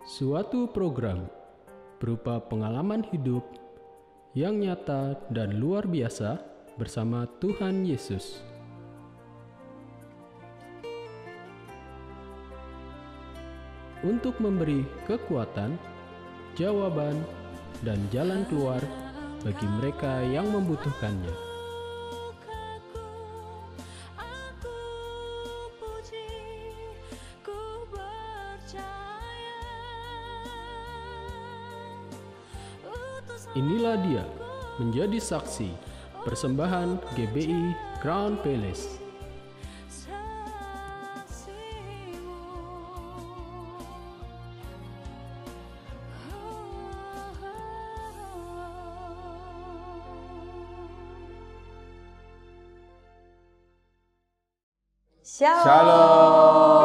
Suatu program berupa pengalaman hidup yang nyata dan luar biasa bersama Tuhan Yesus. Untuk memberi kekuatan, jawaban, dan jalan keluar bagi mereka yang membutuhkannya. Inilah dia, menjadi saksi, persembahan GBI Crown Palace. Shalom.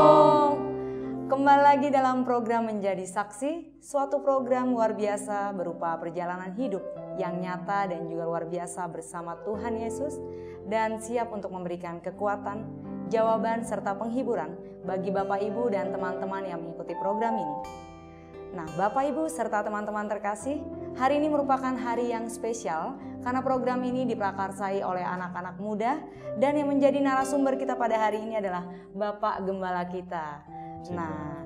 Kembali lagi dalam program Menjadi Saksi, suatu program luar biasa berupa perjalanan hidup yang nyata dan juga luar biasa bersama Tuhan Yesus, dan siap untuk memberikan kekuatan, jawaban, serta penghiburan bagi Bapak Ibu dan teman-teman yang mengikuti program ini. Nah, Bapak Ibu serta teman-teman terkasih, hari ini merupakan hari yang spesial karena program ini diprakarsai oleh anak-anak muda, dan yang menjadi narasumber kita pada hari ini adalah Bapak Gembala kita. Nah,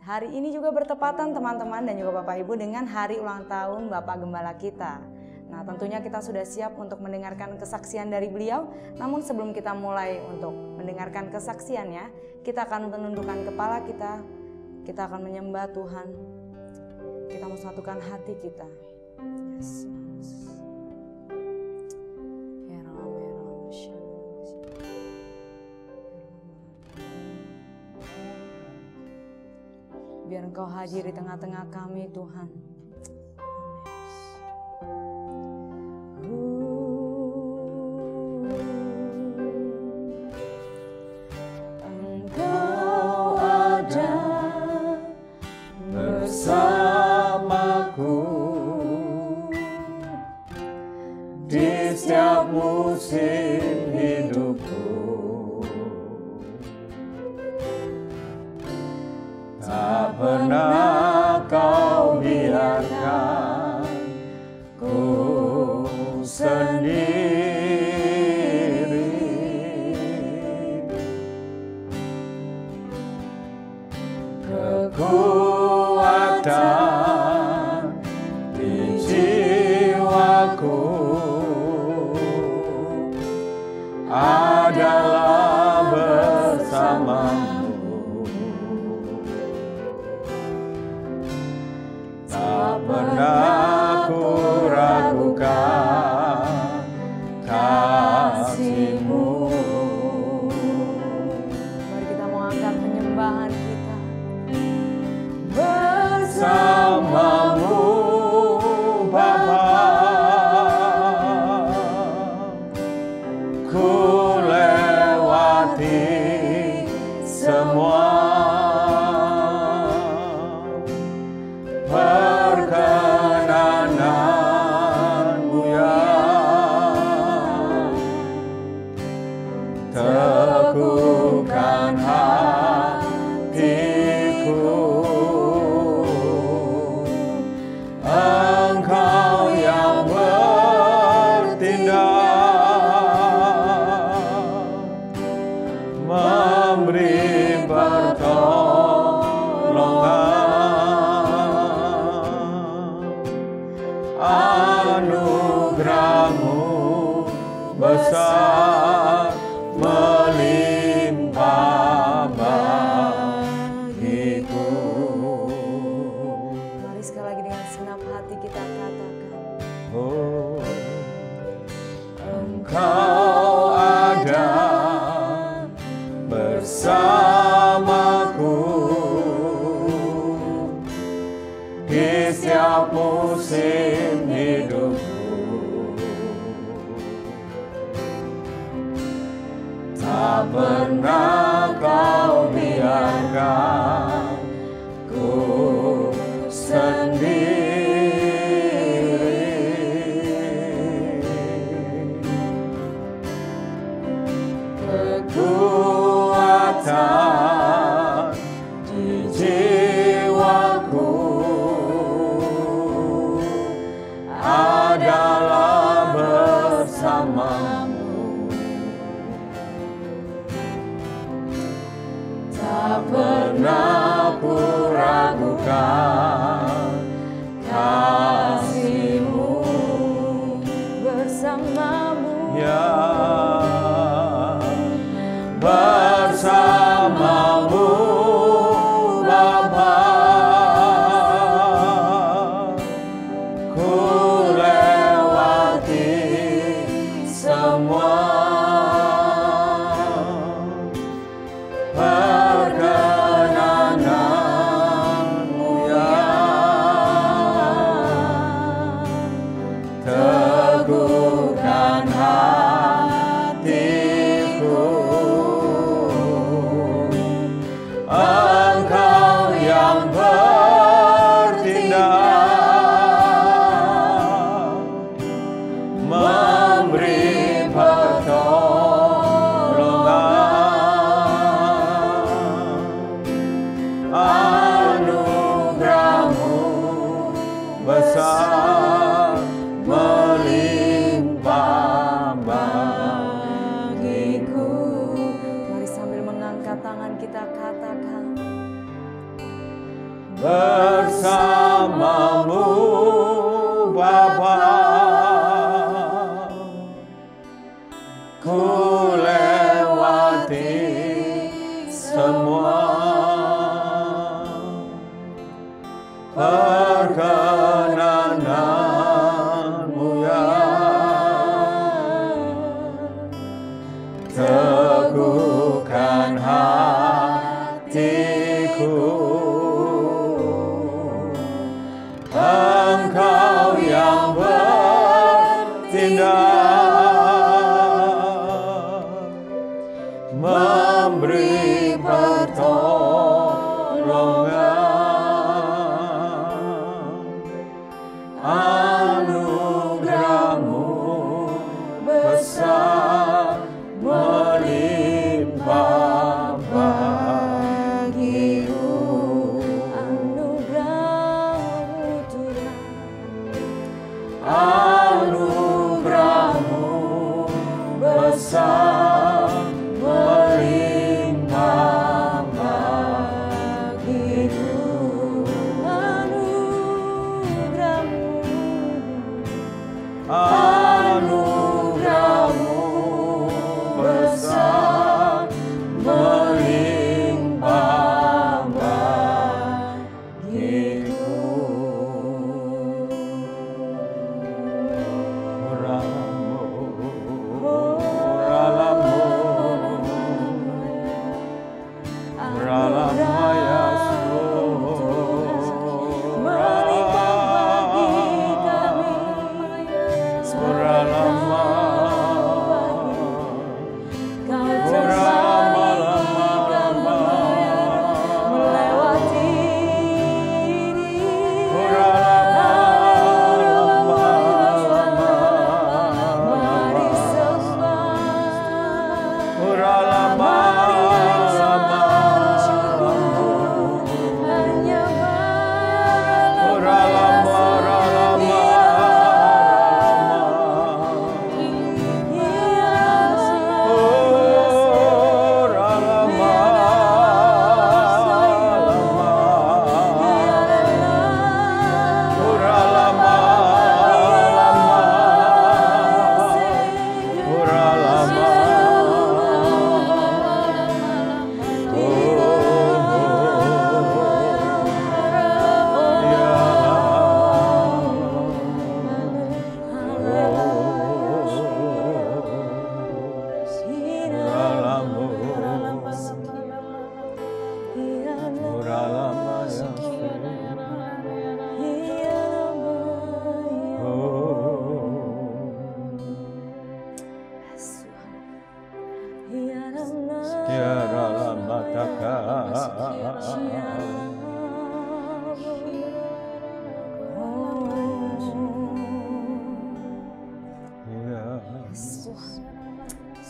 hari ini juga bertepatan teman-teman dan juga Bapak Ibu dengan hari ulang tahun Bapak Gembala kita. Nah, tentunya kita sudah siap untuk mendengarkan kesaksian dari beliau. Namun sebelum kita mulai untuk mendengarkan kesaksiannya, kita akan menundukkan kepala kita. Kita akan menyembah Tuhan. Kita mau satukan hati kita. Yes. Biar Engkau hadir di tengah-tengah kami, Tuhan. Engkau ada bersamaku di setiap musim hidupku. Tak pernah Kau biarkan ku sendiri. Kekuatan di jiwaku adalah bersamamu. Tak pernah ku ragukan kasih-Mu. Mari kita mau angkat penyembahan kita. Bersamamu Bapa, ku lewati semua perkenanan-Mu ya. Teguhkan hatiku, Engkau yang bertindak, memberi pertolongan. Anugerah-Mu besar melimpah bagiku. Mari sekali lagi dengan senap hati kita katakan. Oh, Engkau ada bersamaku di setiap musim hidupku. Tak pernah Kau biarkan ku sendiri. Kekuatan di jiwaku bersamamu. Ya, bersamamu Bapa, ku lewati semua perkenananmu ya, teguhkan hatiku, Engkau yang bertindak, memberi pertolongan, anugerah-Mu besar melimpah bagiku. Mari sambil mengangkat tangan kita katakan, bersamamu Bapa, ku lewati semua perkenananmu ya, teguhkan hatiku, Engkau yang bertindak, memberi pertolongan, anugerah-Mu besar melimpah bagiku. anugerah-Mu Tuhan, Anugerah-Mu besar melimpah bagiku. Anugerah-Mu besar melimpah bagiku.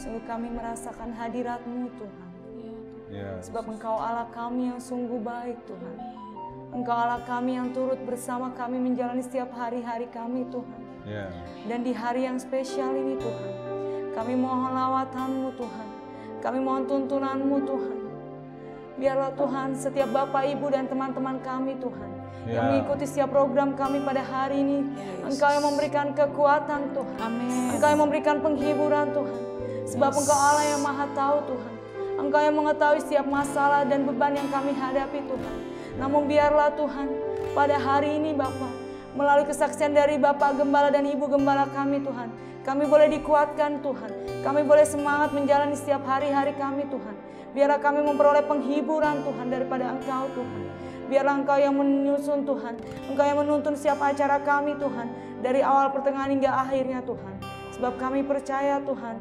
Sungguh kami merasakan hadirat-Mu Tuhan. Yes. Sebab Engkau Allah kami yang sungguh baik Tuhan. Engkau Allah kami yang turut bersama kami menjalani setiap hari-hari kami Tuhan. Yeah. Dan di hari yang spesial ini Tuhan, kami mohon lawatan-Mu Tuhan. Kami mohon tuntunan-Mu Tuhan. Biarlah Tuhan setiap Bapak, Ibu dan teman-teman kami Tuhan yang mengikuti setiap program kami pada hari ini, Engkau yang memberikan kekuatan Tuhan. Amin. Engkau yang memberikan penghiburan Tuhan. Sebab Engkau Allah yang maha tahu Tuhan. Engkau yang mengetahui setiap masalah dan beban yang kami hadapi Tuhan. Namun biarlah Tuhan pada hari ini Bapa, melalui kesaksian dari Bapak Gembala dan Ibu Gembala kami Tuhan, kami boleh dikuatkan Tuhan. Kami boleh semangat menjalani setiap hari-hari kami Tuhan. Biarlah kami memperoleh penghiburan Tuhan daripada Engkau Tuhan. Biarlah Engkau yang menyusun Tuhan. Engkau yang menuntun setiap acara kami Tuhan. Dari awal pertengahan hingga akhirnya Tuhan. Sebab kami percaya Tuhan,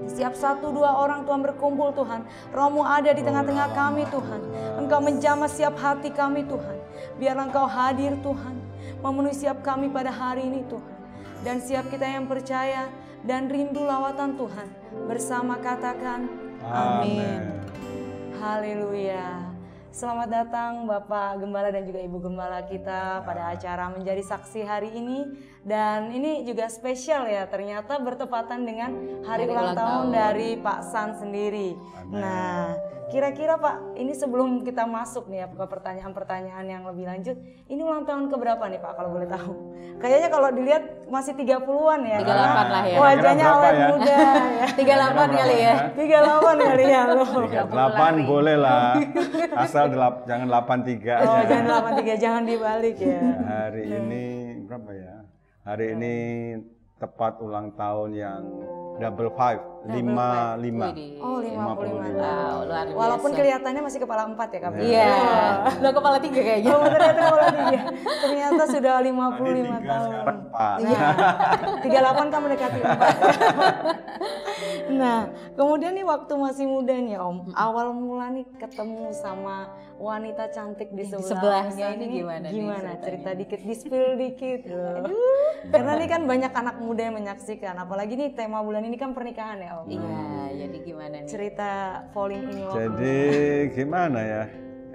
setiap 1-2 orang Tuhan berkumpul Tuhan, Roh-Mu ada di tengah-tengah kami Tuhan. Engkau menjamah setiap hati kami Tuhan. Biarlah Engkau hadir Tuhan, memenuhi setiap kami pada hari ini Tuhan. Dan siap kita yang percaya dan rindu lawatan Tuhan, bersama katakan amin. Haleluya. Selamat datang Bapak Gembala dan juga Ibu Gembala kita pada acara Menjadi Saksi hari ini. Dan ini juga spesial ya, ternyata bertepatan dengan hari ulang tahun dari Pak San sendiri. Amen. Nah, kira-kira Pak, ini sebelum kita masuk nih ya ke pertanyaan-pertanyaan yang lebih lanjut, ini ulang tahun keberapa nih Pak kalau boleh tahu? Kayaknya kalau dilihat masih 30-an ya. 38 lah ya. Wajahnya awet muda ya. 38 kali ya. 38 kali ya loh. 38 boleh lah, asal jangan 83 Oh, aja. jangan 83, jangan dibalik ya. Hari ini berapa ya? Hari ini tepat ulang tahun yang double five, 55. Widih. Oh, 55 55. tahun. Wow, luar biasa. Walaupun kelihatannya masih kepala 4 ya Kak. Iya. Lo kepala 3 kayaknya. Oh, ternyata kepala 3. Ternyata sudah 55 Tadi 3, tahun. sekarang 4. Iya. 38 kan mendekati 4. Nah, kemudian nih waktu masih muda nih Om, awal mula nih ketemu sama wanita cantik di sebelahnya San ini gimana nih Gimana? ceritanya? Cerita dikit, di-spill dikit. Karena ini kan banyak anak muda yang menyaksikan, apalagi nih tema bulan ini kan pernikahan ya Om. Iya, jadi gimana nih? Cerita falling in love. Jadi gimana ya?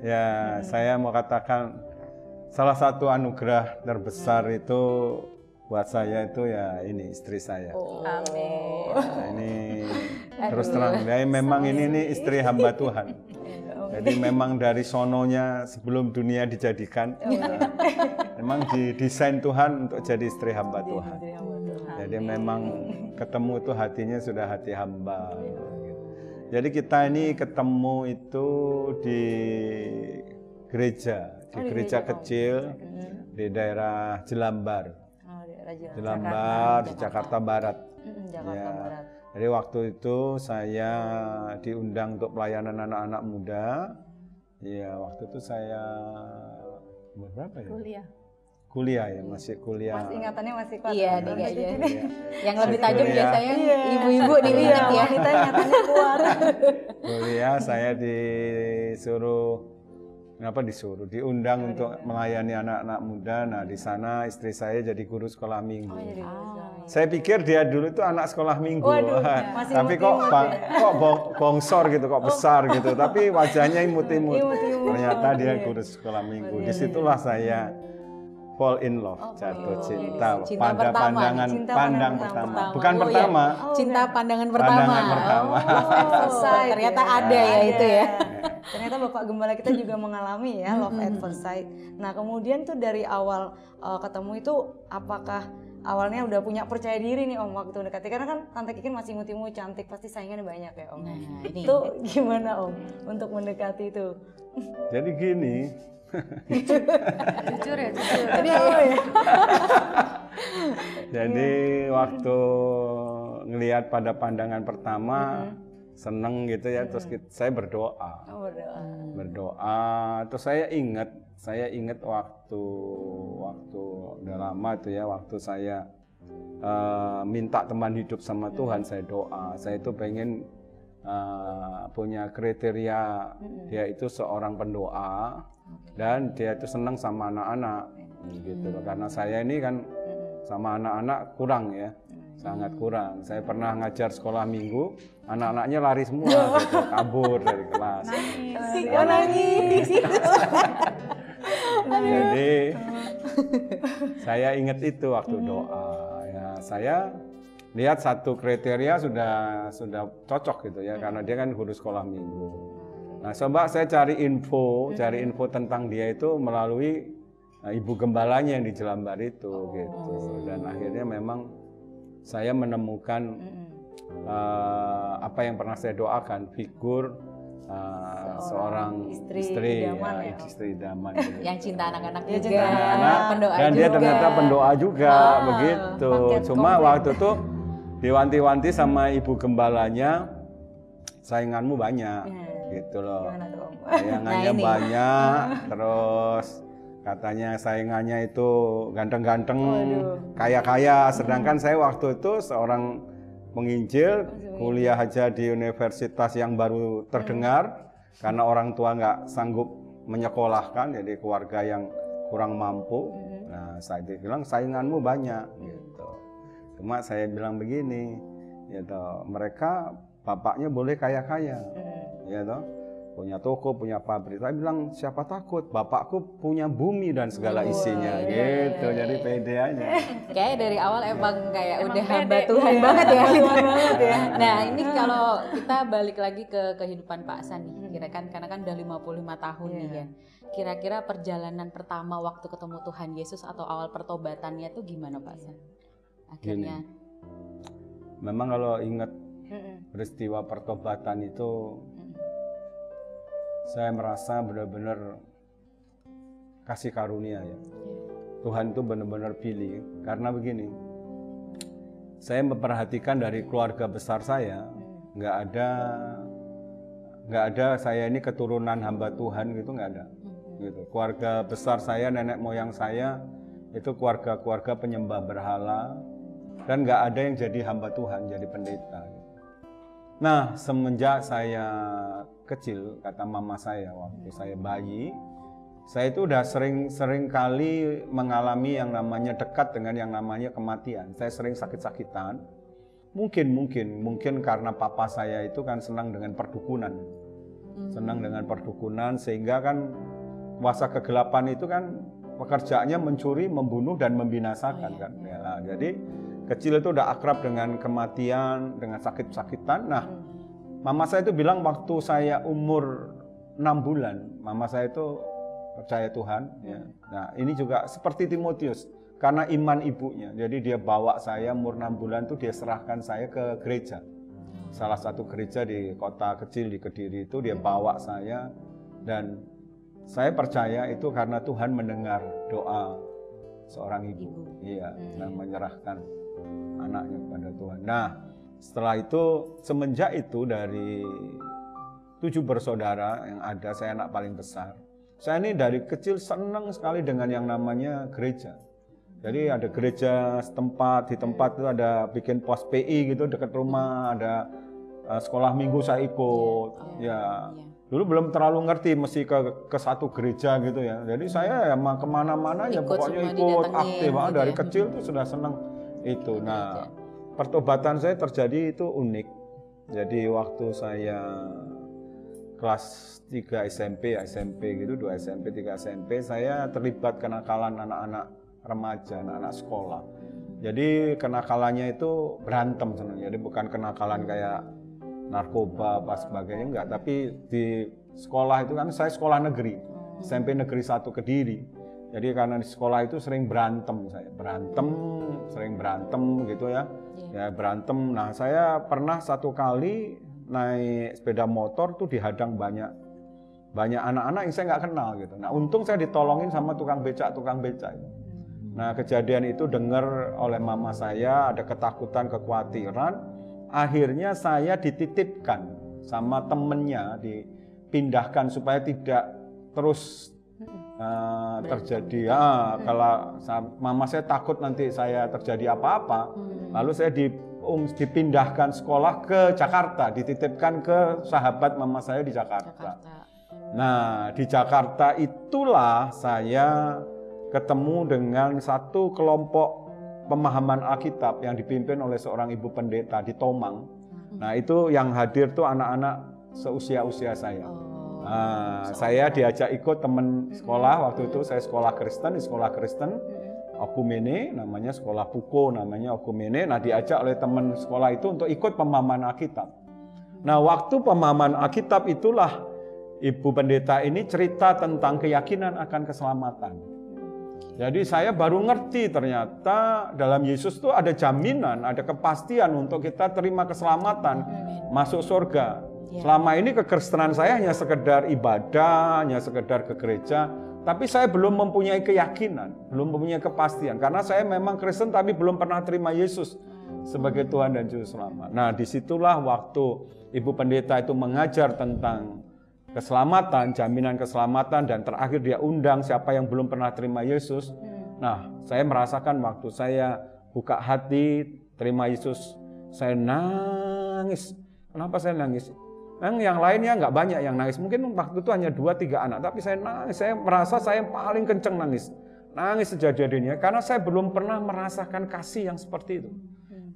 Ya, saya mau katakan salah satu anugerah terbesar itu buat saya itu ya ini istri saya. Amin. Nah, ini terus terang, ya, memang ini nih istri hamba Tuhan. Jadi memang dari sononya sebelum dunia dijadikan, memang didesain Tuhan untuk jadi istri hamba Tuhan. Jadi memang ketemu itu hatinya sudah hati hamba. Jadi kita ini ketemu itu di gereja, di gereja kecil di daerah Jelambar. Jelambar di Jakarta Barat. Jakarta Ya. Barat. Jadi waktu itu saya diundang untuk pelayanan anak-anak muda. Ya, waktu itu saya umur berapa ya? Kuliah ya, masih kuliah. Mas ingatannya masih kuat. Iya, kan? nih kayaknya. Iya. Yang lebih tajam Kuliah. biasanya Iya. ibu-ibu nih Iya, ingat ya. wanita ingatannya kuat. Kuliah saya diundang untuk melayani anak-anak muda. Nah, di sana istri saya jadi guru sekolah minggu. Jadi Saya pikir dia dulu itu anak sekolah minggu. Waduh, masih Tapi kok bongsor gitu, kok besar gitu. Tapi wajahnya imut-imut. Imut-imut. Ternyata dia guru sekolah minggu. Disitulah saya fall in love, jatuh cinta, Cinta pada pertama. pandangan Cinta pandang pertama. pertama. Bukan Oh, iya. pertama. Cinta pandangan pertama. Pandangan pertama. Oh, Love at first sight, ternyata ya. ada ya itu ya. Ternyata Bapak Gembala kita juga mengalami ya love at first sight. Nah kemudian tuh dari awal ketemu itu apakah awalnya udah punya percaya diri nih Om waktu mendekati? Karena kan Tante Kikin masih imut-imut cantik, pasti saingannya banyak ya Om. Nah, ini. Itu gimana Om untuk mendekati itu? Jadi gini, Jujur ya, jujur. jadi waktu ngelihat pada pandangan pertama seneng gitu ya, terus saya berdoa. Oh, berdoa. Berdoa, terus saya ingat waktu udah lama itu ya, waktu saya minta teman hidup sama Tuhan, saya doa, saya itu pengen punya kriteria dia itu seorang pendoa dan dia itu senang sama anak-anak gitu loh. Karena saya ini kan sama anak-anak kurang ya, sangat kurang. Saya pernah ngajar sekolah minggu, anak-anaknya lari semua gitu, kabur dari kelas. Nangis. Jadi saya ingat itu waktu doa ya, saya lihat satu kriteria sudah cocok gitu ya, karena dia kan guru sekolah minggu. Nah, coba saya cari info tentang dia itu melalui ibu gembalanya yang di Jelambar itu gitu. Dan akhirnya memang saya menemukan apa yang pernah saya doakan, figur seorang istri idaman gitu. Yang cinta anak-anak Dia juga, cinta anak-anak, pendoa Dan juga. dia ternyata pendoa juga begitu. paket Cuma komplit. waktu itu diwanti-wanti sama ibu gembalanya, sainganmu banyak, gitu loh. Gimana tuh, Om? Saingannya Nah, ini. banyak, terus katanya saingannya itu ganteng-ganteng, kaya-kaya. Sedangkan saya waktu itu seorang penginjil, kuliah aja di universitas yang baru terdengar, karena orang tua nggak sanggup menyekolahkan, jadi keluarga yang kurang mampu. Nah, saya bilang sainganmu banyak, gitu. Cuma saya bilang begini, gitu, mereka bapaknya boleh kaya-kaya, gitu, punya toko, punya pabrik. Saya bilang siapa takut, bapakku punya bumi dan segala isinya, gitu. Jadi pede aja. Kayak dari awal emang kayak Emang udah pede, hamba Tuhan iya. banget ya. Tuhan banget ya. Nah ini kalau kita balik lagi ke kehidupan Pak San nih, karena kan udah 55 tahun nih kan. Kira-kira perjalanan pertama waktu ketemu Tuhan Yesus atau awal pertobatannya tuh gimana Pak San? Akhirnya. Memang kalau ingat peristiwa pertobatan itu, saya merasa benar-benar kasih karunia ya. Tuhan itu benar-benar pilih, karena begini, saya memperhatikan dari keluarga besar saya, nggak ada saya ini keturunan hamba Tuhan gitu, nggak ada. Gitu. Keluarga besar saya, nenek moyang saya itu keluarga-keluarga penyembah berhala, dan nggak ada yang jadi hamba Tuhan, jadi pendeta. Nah, semenjak saya kecil, kata mama saya waktu saya bayi, saya itu udah sering kali mengalami yang namanya dekat dengan yang namanya kematian. Saya sering sakit-sakitan. Mungkin karena papa saya itu kan senang dengan perdukunan. Senang dengan perdukunan, sehingga kan kuasa kegelapan itu kan pekerjaannya mencuri, membunuh, dan membinasakan kan. Ya, jadi kecil itu udah akrab dengan kematian, dengan sakit-sakitan. Nah, mama saya itu bilang waktu saya umur 6 bulan, mama saya itu percaya Tuhan. Ya. Nah, ini juga seperti Timotius, karena iman ibunya. Jadi dia bawa saya umur 6 bulan itu dia serahkan saya ke gereja. Salah satu gereja di kota kecil di Kediri itu dia bawa saya, dan saya percaya itu karena Tuhan mendengar doa seorang ibu. Iya, dan menyerahkan anaknya kepada Tuhan. Nah, setelah itu, semenjak itu dari 7 bersaudara yang ada, saya anak paling besar. Saya ini dari kecil senang sekali dengan yang namanya gereja. Jadi ada gereja setempat, di tempat itu ada bikin pos PI gitu dekat rumah, ada sekolah minggu saya ikut. Dulu belum terlalu ngerti mesti ke satu gereja gitu ya. Jadi saya emang kemana-mana ya pokoknya ikut aktif. gitu Dari ya. kecil tuh sudah senang itu. Nah, pertobatan saya terjadi itu unik. Jadi waktu saya kelas 3 SMP gitu, 2 SMP, 3 SMP, saya terlibat kenakalan anak-anak remaja, anak-anak sekolah. Jadi kenakalannya itu berantem sebenarnya. Jadi bukan kenakalan kayak narkoba apa sebagainya, enggak, tapi di sekolah itu kan saya sekolah negeri, SMP Negeri 1 Kediri. Jadi karena di sekolah itu sering berantem, sering berantem gitu ya. Ya berantem. Nah, saya pernah satu kali naik sepeda motor tuh dihadang banyak anak-anak yang saya nggak kenal gitu. Nah, untung saya ditolongin sama tukang becak. Nah, kejadian itu dengar oleh mama saya, ada ketakutan, kekhawatiran. Akhirnya saya dititipkan sama temennya, dipindahkan supaya tidak terus terjadi. Kalau mama saya takut nanti saya terjadi apa-apa, lalu saya dipindahkan sekolah ke Jakarta, dititipkan ke sahabat mama saya di Jakarta. Nah, di Jakarta itulah saya ketemu dengan satu kelompok pemahaman Alkitab yang dipimpin oleh seorang ibu pendeta di Tomang. Nah, itu yang hadir tuh anak-anak seusia-usia saya. Saya diajak ikut teman sekolah, waktu itu saya sekolah Kristen, di sekolah Kristen Okumene, namanya sekolah Puko, namanya Okumene. Nah, diajak oleh teman sekolah itu untuk ikut pemahaman Alkitab. Nah, waktu pemahaman Alkitab itulah ibu pendeta ini cerita tentang keyakinan akan keselamatan. Jadi saya baru ngerti ternyata dalam Yesus itu ada jaminan, ada kepastian untuk kita terima keselamatan, masuk surga. Selama ini kekristenan saya hanya sekedar ibadah, hanya sekedar ke gereja, tapi saya belum mempunyai keyakinan, belum mempunyai kepastian. Karena saya memang Kristen tapi belum pernah terima Yesus sebagai Tuhan dan Juru Selamat. Nah, disitulah waktu Ibu Pendeta itu mengajar tentang keselamatan, jaminan keselamatan, dan terakhir dia undang siapa yang belum pernah terima Yesus. Nah, saya merasakan waktu saya buka hati, terima Yesus, saya nangis. Kenapa saya nangis? Yang lainnya nggak banyak yang nangis. Mungkin waktu itu hanya 2-3 anak, tapi saya nangis. Saya merasa saya paling kenceng nangis. Nangis sejadi-jadinya, karena saya belum pernah merasakan kasih yang seperti itu.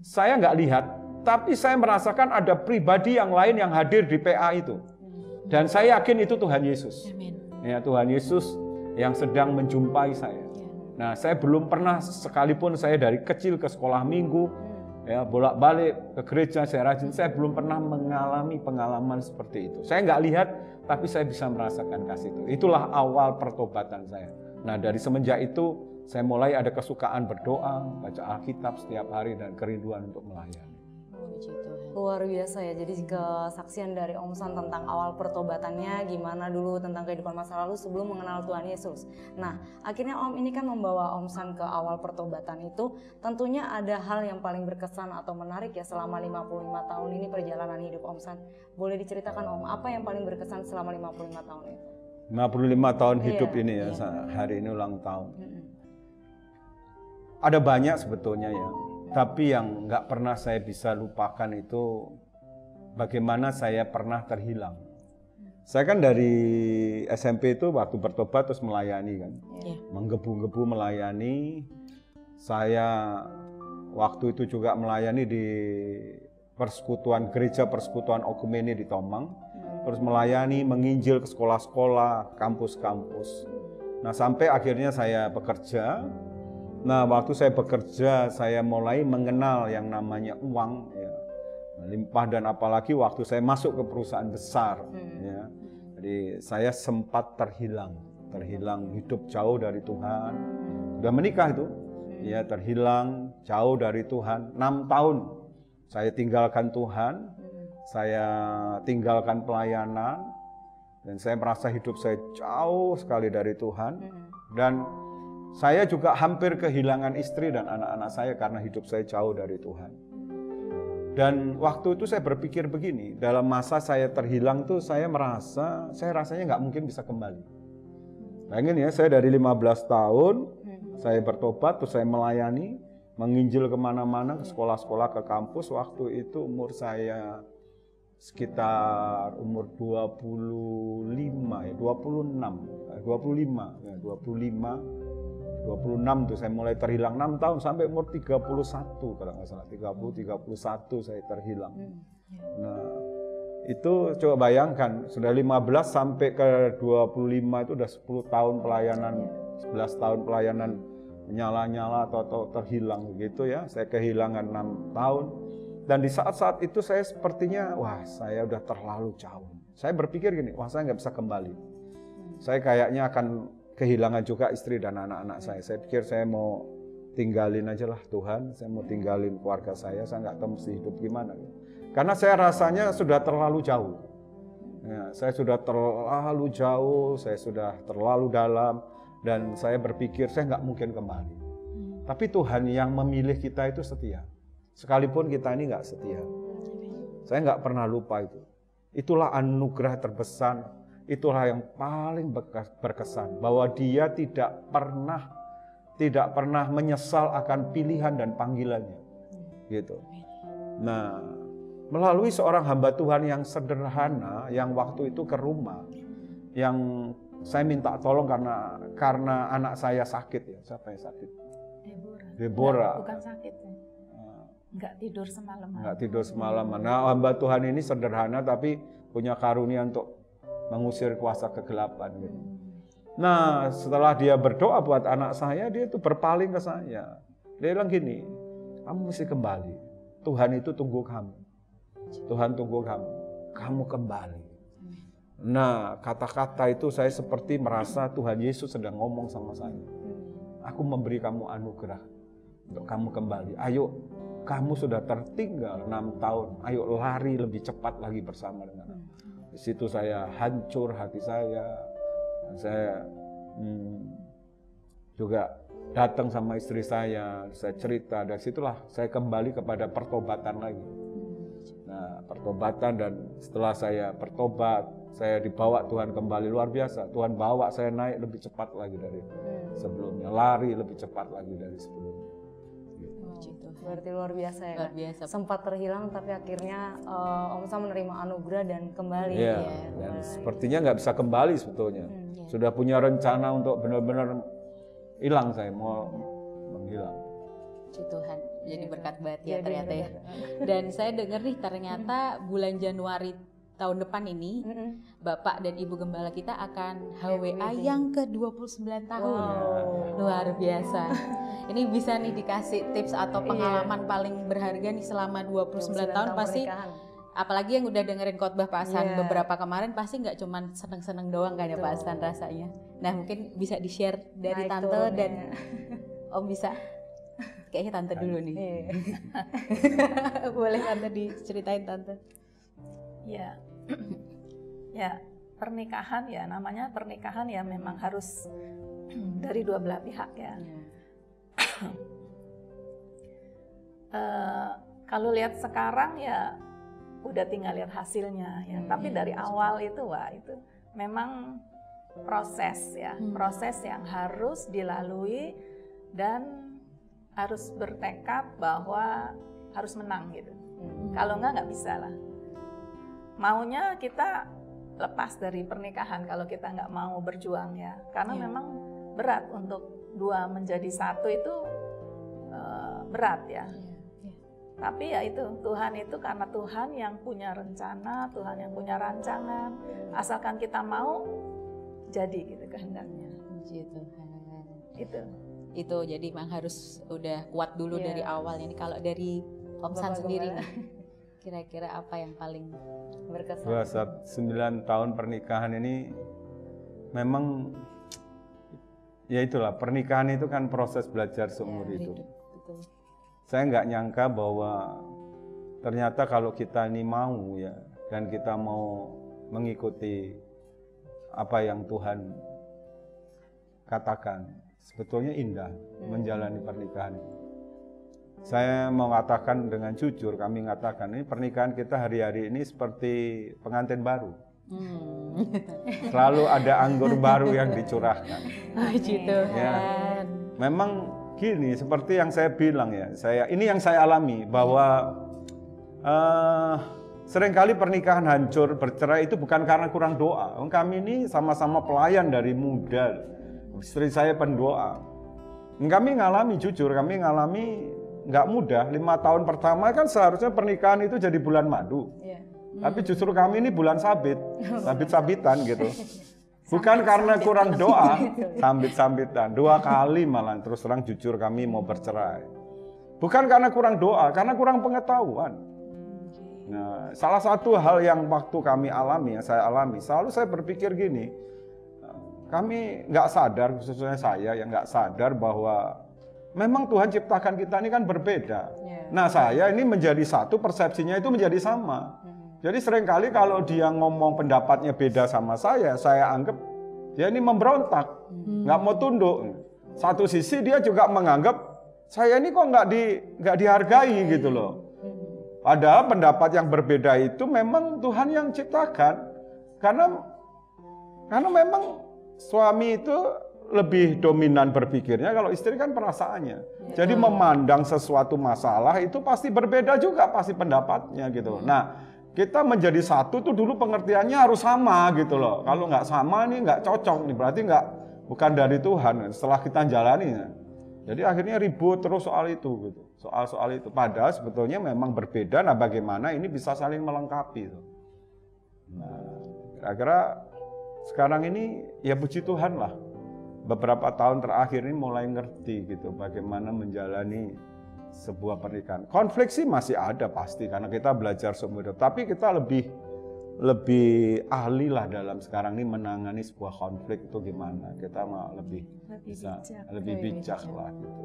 Saya nggak lihat, tapi saya merasakan ada pribadi yang lain yang hadir di PA itu. Dan saya yakin itu Tuhan Yesus. Ya, Tuhan Yesus yang sedang menjumpai saya. Nah, saya belum pernah sekalipun saya dari kecil ke sekolah minggu, ya bolak-balik ke gereja, saya rajin, saya belum pernah mengalami pengalaman seperti itu. Saya nggak lihat, tapi saya bisa merasakan kasih itu. Itulah awal pertobatan saya. Nah, dari semenjak itu, saya mulai ada kesukaan berdoa, baca Alkitab setiap hari, dan kerinduan untuk melayani. Luar biasa ya, jadi kesaksian dari Om San tentang awal pertobatannya, gimana dulu tentang kehidupan masa lalu sebelum mengenal Tuhan Yesus. Nah, akhirnya Om ini kan membawa Om San ke awal pertobatan itu, tentunya ada hal yang paling berkesan atau menarik ya selama 55 tahun ini perjalanan hidup Om San. Boleh diceritakan Om, apa yang paling berkesan selama 55 tahun itu? 55 tahun hidup ini ya, hari ini ulang tahun. Ada banyak sebetulnya ya. Tapi yang nggak pernah saya bisa lupakan itu bagaimana saya pernah terhilang. Saya kan dari SMP itu waktu bertobat terus melayani kan. Menggebu-gebu melayani. Saya waktu itu juga melayani di persekutuan gereja, persekutuan Okumene di Tomang. Terus melayani, menginjil ke sekolah-sekolah, kampus-kampus. Nah, sampai akhirnya saya bekerja. Nah, waktu saya bekerja, saya mulai mengenal yang namanya uang, ya, limpah, dan apalagi waktu saya masuk ke perusahaan besar, ya. Jadi saya sempat terhilang hidup jauh dari Tuhan. Sudah menikah itu, ya, terhilang jauh dari Tuhan. 6 tahun saya tinggalkan Tuhan, saya tinggalkan pelayanan, dan saya merasa hidup saya jauh sekali dari Tuhan, dan saya juga hampir kehilangan istri dan anak-anak saya karena hidup saya jauh dari Tuhan. Dan waktu itu saya berpikir begini, dalam masa saya terhilang tuh saya rasanya nggak mungkin bisa kembali. Bayangin ya, saya dari 15 tahun, saya bertobat, terus saya melayani, menginjil kemana-mana, ke sekolah-sekolah, ke kampus. Waktu itu umur saya sekitar umur 26 tuh saya mulai terhilang. 6 tahun sampai umur 31 kalau nggak salah, 31 saya terhilang. Nah, itu coba bayangkan, sudah 15 sampai ke 25 itu udah 10 tahun pelayanan, 11 tahun pelayanan nyala-nyala atau terhilang gitu ya. Saya kehilangan 6 tahun. Dan di saat-saat itu saya sepertinya, wah, saya udah terlalu jauh. Saya berpikir gini, wah, saya nggak bisa kembali. Saya kayaknya akan kehilangan juga istri dan anak-anak saya. Saya pikir saya mau tinggalin aja lah Tuhan, saya mau tinggalin keluarga saya nggak tahu mesti hidup gimana. Karena saya rasanya sudah terlalu jauh. Ya, saya sudah terlalu jauh, saya sudah terlalu dalam, dan saya berpikir saya nggak mungkin kembali. Tapi Tuhan yang memilih kita itu setia. Sekalipun kita ini nggak setia. Saya nggak pernah lupa itu. Itulah anugerah terbesar, itulah yang paling berkesan, bahwa Dia tidak pernah menyesal akan pilihan dan panggilannya, gitu. Nah, melalui seorang hamba Tuhan yang sederhana, yang waktu itu ke rumah, yang saya minta tolong karena anak saya sakit ya. Siapa yang sakit? Deborah. Bukan sakit. Nggak tidur semalaman. Nggak tidur semalaman. Nah, hamba Tuhan ini sederhana tapi punya karunia untuk mengusir kuasa kegelapan. Gitu. Nah, setelah dia berdoa buat anak saya, dia itu berpaling ke saya. Dia bilang gini, kamu mesti kembali. Tuhan itu tunggu kamu. Tuhan tunggu kamu. Kamu kembali. Nah, kata-kata itu saya seperti merasa Tuhan Yesus sedang ngomong sama saya. aku memberi kamu anugerah untuk kamu kembali. Ayo, kamu sudah tertinggal 6 tahun, ayo lari lebih cepat lagi bersama dengan aku. Di situ saya hancur hati saya juga datang sama istri saya cerita, dari situlah saya kembali kepada pertobatan lagi. Nah, pertobatan, dan setelah saya bertobat, saya dibawa Tuhan kembali, luar biasa. Tuhan bawa saya naik lebih cepat lagi dari sebelumnya, lari lebih cepat lagi dari sebelumnya. Berarti luar biasa ya. Luar biasa. Sempat terhilang tapi akhirnya Om Sam menerima anugerah dan kembali. Iya, dan sepertinya nggak bisa kembali sebetulnya. Sudah punya rencana untuk benar-benar hilang, saya mau menghilang. Puji Tuhan, jadi berkat banget ya ternyata ya. Dan saya dengar nih ternyata bulan Januari tahun depan ini Bapak dan Ibu Gembala kita akan HWA yang ke-29 tahun. Luar biasa. Ini bisa nih dikasih tips atau pengalaman paling berharga nih selama 29 tahun pasti. Apalagi yang udah dengerin khotbah Pak Hasan beberapa kemarin pasti nggak cuman seneng-seneng doang kan ya Pak Hasan rasanya. Nah mungkin bisa di-share dari Tante dan Om bisa. Kayaknya Tante dulu nih. Boleh Tante diceritain Tante. Ya, ya pernikahan ya, namanya pernikahan ya memang harus dari dua belah pihak ya. Kalau lihat sekarang ya udah tinggal lihat hasilnya ya. Tapi dari awal itu itu memang proses ya, proses yang harus dilalui dan harus bertekad bahwa harus menang gitu. Kalau nggak bisa lah. Maunya kita lepas dari pernikahan kalau kita nggak mau berjuang ya, karena memang berat untuk dua menjadi satu itu berat ya. Tapi ya itu Tuhan itu, karena Tuhan yang punya rencana, Tuhan yang punya rancangan, asalkan kita mau jadi gitu kehendaknya. Puji Tuhan. Itu jadi memang harus udah kuat dulu dari awal. Ini kalau dari Om San sendiri nih, kira-kira apa yang paling berkesan? 9 tahun pernikahan ini memang ya itulah, pernikahan itu kan proses belajar seumur hidup. Betul. Saya nggak nyangka bahwa ternyata kalau kita ini mau ya, dan kita mau mengikuti apa yang Tuhan katakan, sebetulnya indah menjalani pernikahan. Saya mau katakan dengan jujur, kami mengatakan ini pernikahan kita hari-hari ini seperti pengantin baru. Selalu ada anggur baru yang dicurahkan. Puji Tuhan. Ya, memang gini, seperti yang saya bilang ya, ini yang saya alami bahwa seringkali pernikahan hancur, bercerai itu bukan karena kurang doa. Kami ini sama-sama pelayan dari muda, istri saya pendoa. Kami ngalami, jujur kami ngalami nggak mudah. 5 tahun pertama kan seharusnya pernikahan itu jadi bulan madu. Tapi justru kami ini bulan sabit, sabit-sabitan gitu. Bukan karena kurang doa, sambit-sambitan. 2 kali malah terus terang jujur kami mau bercerai. Bukan karena kurang doa, karena kurang pengetahuan. Nah, salah satu hal yang waktu kami alami, yang saya alami, selalu saya berpikir gini, kami nggak sadar, khususnya saya yang nggak sadar bahwa memang Tuhan ciptakan kita ini kan berbeda. Nah, saya ini menjadi satu, persepsinya itu menjadi sama. Jadi seringkali kalau dia ngomong pendapatnya beda sama saya anggap dia ini memberontak, nggak mau tunduk. Satu sisi dia juga menganggap saya ini kok nggak dihargai gitu loh. Padahal pendapat yang berbeda itu memang Tuhan yang ciptakan, karena memang suami itu lebih dominan berpikirnya, kalau istri kan perasaannya. Jadi memandang sesuatu masalah itu pasti berbeda juga pasti pendapatnya gitu. Nah, kita menjadi satu tuh dulu pengertiannya harus sama gitu loh. Kalau nggak sama nih nggak cocok nih, berarti bukan dari Tuhan. Setelah kita jalani, jadi akhirnya ribut terus soal itu gitu, soal itu. Padahal sebetulnya memang berbeda. Nah, bagaimana ini bisa saling melengkapi? Nah, kira-kira sekarang ini ya puji Tuhan lah. Beberapa tahun terakhir ini mulai ngerti gitu bagaimana menjalani sebuah pernikahan. Konflik sih masih ada pasti karena kita belajar seumur hidup, tapi kita lebih lebih ahli lah dalam sekarang ini menangani sebuah konflik itu gimana. Kita mau lebih bisa lebih bijak lah gitu.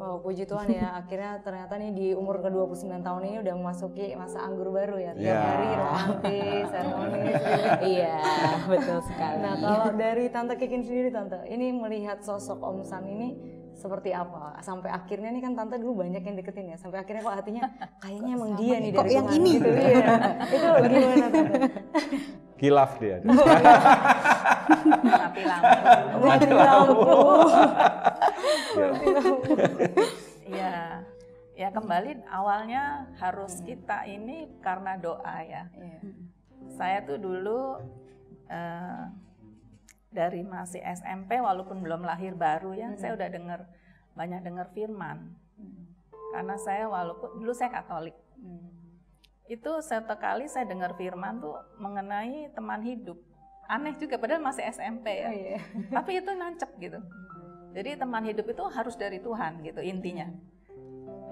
Wow, puji Tuhan ya, akhirnya ternyata nih di umur ke-29 tahun ini udah memasuki masa anggur baru ya. Tiap hari romantis, harmonis. Iya, betul sekali. Nah, kalau dari Tante Kikin sendiri, Tante, ini melihat sosok Om San ini seperti apa? Sampai akhirnya nih kan Tante dulu banyak yang deketin ya, sampai akhirnya kok hatinya kayaknya emang dia nih dari yang Tuhan ini gitu. Iya. Itu gimana, Tante? Kilaf dia. Mati lampu. Mati lampu. Iya, ya kembali awalnya harus kita ini karena doa ya. Saya tuh dulu dari masih SMP walaupun belum lahir baru ya, saya udah banyak dengar firman. Karena saya walaupun dulu saya Katolik, itu satu kali saya dengar firman tuh mengenai teman hidup. Aneh juga padahal masih SMP ya, tapi itu nancep gitu. Jadi teman hidup itu harus dari Tuhan gitu intinya.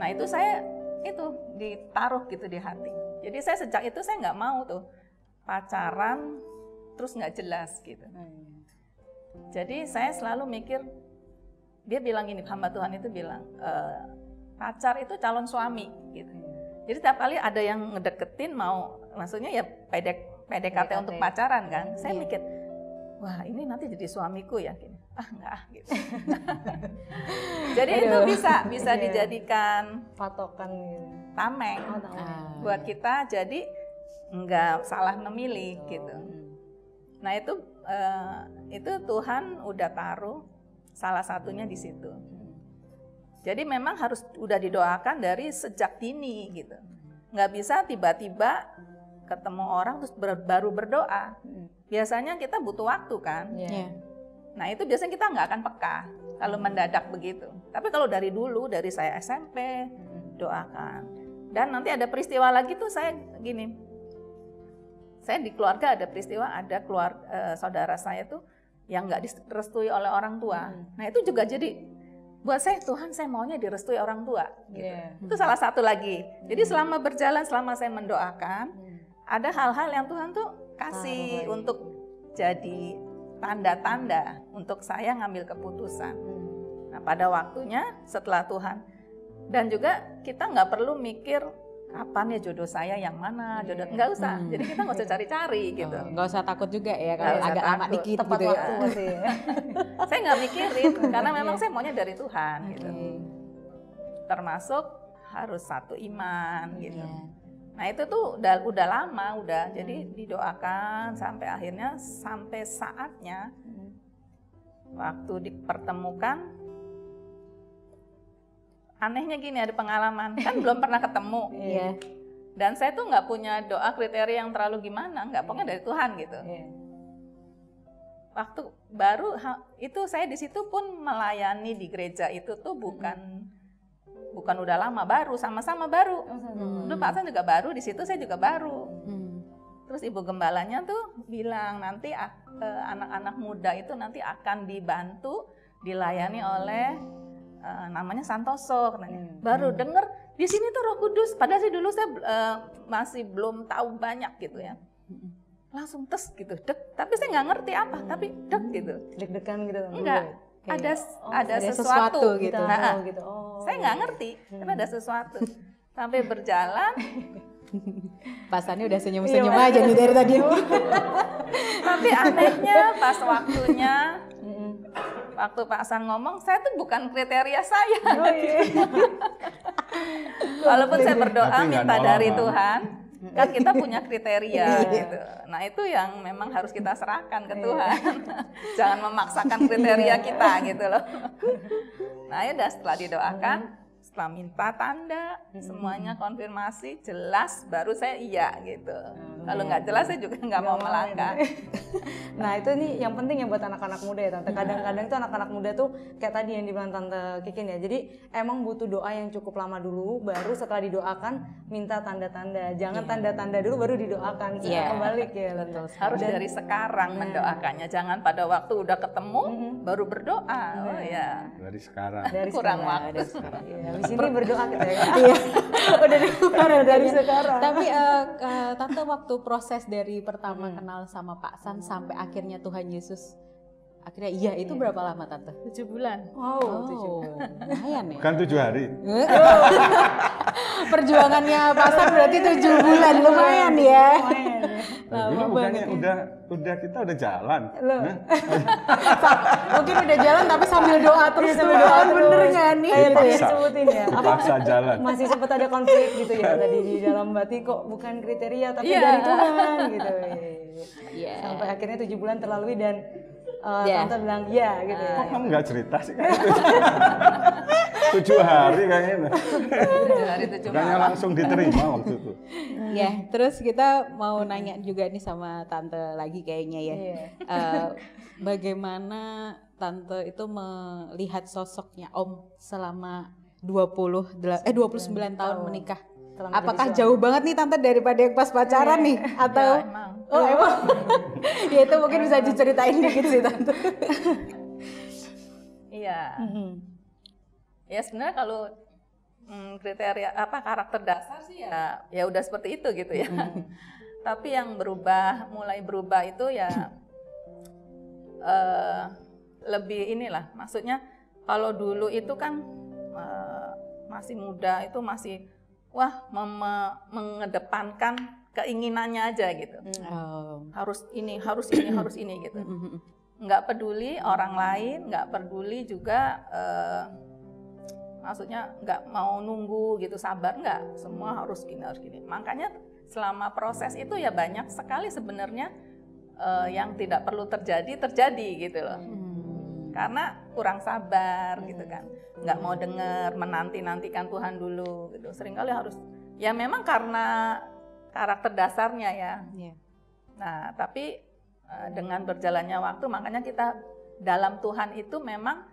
Nah itu saya itu ditaruh gitu di hati. Jadi saya sejak itu saya nggak mau tuh pacaran terus nggak jelas gitu. Jadi saya selalu mikir, dia bilang gini, hamba Tuhan itu bilang pacar itu calon suami gitu. Jadi tiap kali ada yang ngedeketin mau, maksudnya ya PDKT untuk pacaran kan. Saya mikir, wah ini nanti jadi suamiku ya, enggak gitu. Jadi itu bisa dijadikan patokan gitu. Tameng buat kita, jadi enggak salah memilih gitu. Nah itu Tuhan udah taruh salah satunya di situ. Jadi memang harus udah didoakan dari sejak dini gitu. Nggak bisa tiba-tiba ketemu orang terus baru berdoa. Biasanya kita butuh waktu kan. Nah itu biasanya kita nggak akan peka kalau mendadak begitu. Tapi kalau dari dulu, dari saya SMP, doakan. Dan nanti ada peristiwa lagi tuh saya gini. Saya di keluarga ada peristiwa, ada saudara saya tuh yang nggak direstui oleh orang tua. Nah itu juga jadi buat saya, Tuhan saya maunya direstui orang tua gitu. Itu salah satu lagi. Jadi selama berjalan, selama saya mendoakan, ada hal-hal yang Tuhan tuh kasih untuk jadi tanda-tanda untuk saya ngambil keputusan. Nah pada waktunya setelah Tuhan, dan juga kita nggak perlu mikir kapan ya jodoh saya yang mana, jodoh nggak usah. Jadi kita nggak usah cari-cari gitu. Nggak usah takut juga ya kalau agak lama dikit tepat gitu waktu masih ya. Saya nggak mikirin karena memang saya maunya dari Tuhan gitu. Termasuk harus satu iman gitu. Nah itu tuh udah lama jadi didoakan sampai akhirnya sampai saatnya waktu dipertemukan. Anehnya gini, ada pengalaman, kan belum pernah ketemu. Dan saya tuh nggak punya doa kriteria yang terlalu gimana, nggak, pokoknya dari Tuhan gitu. Waktu baru itu saya di situ pun melayani di gereja itu tuh bukan udah lama, baru sama-sama baru. Dulu Pak San juga baru, di situ saya juga baru. Terus ibu gembalanya tuh bilang nanti anak-anak muda itu nanti akan dibantu dilayani oleh namanya Santoso, baru denger di sini tuh Roh Kudus. Padahal sih dulu saya masih belum tahu banyak gitu ya. Langsung tes gitu, dek. Tapi saya nggak ngerti apa, tapi dek gitu. Deg-degan gitu. Enggak, ada sesuatu gitu. Gitu. Saya nggak ngerti, karena ada sesuatu. Sampai berjalan. Pak Sani udah senyum-senyum aja nih dari tadi. Tapi anehnya pas waktunya. Waktu Pak San ngomong, saya tuh bukan kriteria saya. Walaupun saya berdoa minta dari Tuhan, kan kita punya kriteria gitu. Nah itu yang memang harus kita serahkan ke Tuhan. Jangan memaksakan kriteria kita gitu loh. Nah ya udah setelah didoakan, setelah minta tanda, semuanya konfirmasi, jelas, baru saya iya gitu. Kalau nggak jelas saya juga nggak mau melangkah. Nah itu nih yang penting ya buat anak-anak muda ya Tante. Kadang-kadang itu anak-anak muda tuh kayak tadi yang dibilang Tante Kikin ya. Jadi emang butuh doa yang cukup lama dulu, baru setelah didoakan minta tanda-tanda. Jangan tanda-tanda dulu baru didoakan. Kebalik ya. Betul. Harus dari sekarang mendoakannya. Jangan pada waktu udah ketemu baru berdoa. Oh ya. dari sekarang. Dari Kurang sekarang. waktu. Dari sekarang. Iya, habis ini berdoa kita ya. Iya, udah Dari sekarang. Tapi Tante waktu proses dari pertama kenal sama Pak San sampai akhirnya Tuhan Yesus akhirnya iya itu berapa lama Tante? 7 bulan. Wow, Lumayan ya. Bukan 7 hari. Perjuangannya Pak San berarti 7 bulan, lumayan ya. Ini bukannya udah kita udah jalan. Mungkin udah jalan tapi sambil doa terus sambil doa terus. bener nggak nih? Kayak tadi Dipaksa. disebutin ya. Dipaksa jalan. Masih sempat ada konflik gitu ya tadi di dalam batin kok bukan kriteria tapi Iya. dari Tuhan gitu. Iya. Sampai akhirnya 7 bulan terlalui dan Iya. Tante bilang iya gitu ya. Kok kamu nggak cerita sih? 7 hari kayaknya. 7 hari 7 Bukannya malam. langsung diterima waktu itu. Ya, terus kita mau nanya juga nih sama Tante lagi kayaknya ya. Iya. Bagaimana Tante itu melihat sosoknya Om selama 29 tahun menikah? Setelah Apakah menjadi jauh banget nih Tante daripada yang pas pacaran nih? Atau Ya, emang. Oh emang? Ya itu mungkin bisa diceritain dikit sih Tante. Iya. Ya sebenarnya kalau kriteria karakter dasar sih ya udah seperti itu gitu ya. Tapi yang mulai berubah itu ya lebih inilah, maksudnya kalau dulu itu kan masih muda itu masih mengedepankan keinginannya aja gitu. Harus ini gitu. Nggak peduli orang lain, nggak peduli juga maksudnya nggak mau nunggu gitu, sabar, nggak, semua harus gini. Makanya selama proses itu ya banyak sekali sebenarnya yang tidak perlu terjadi gitu loh. Karena kurang sabar gitu kan, nggak mau dengar, menantikan Tuhan dulu gitu. Seringkali harus, ya memang karena karakter dasarnya ya. Nah tapi dengan berjalannya waktu, makanya kita dalam Tuhan itu memang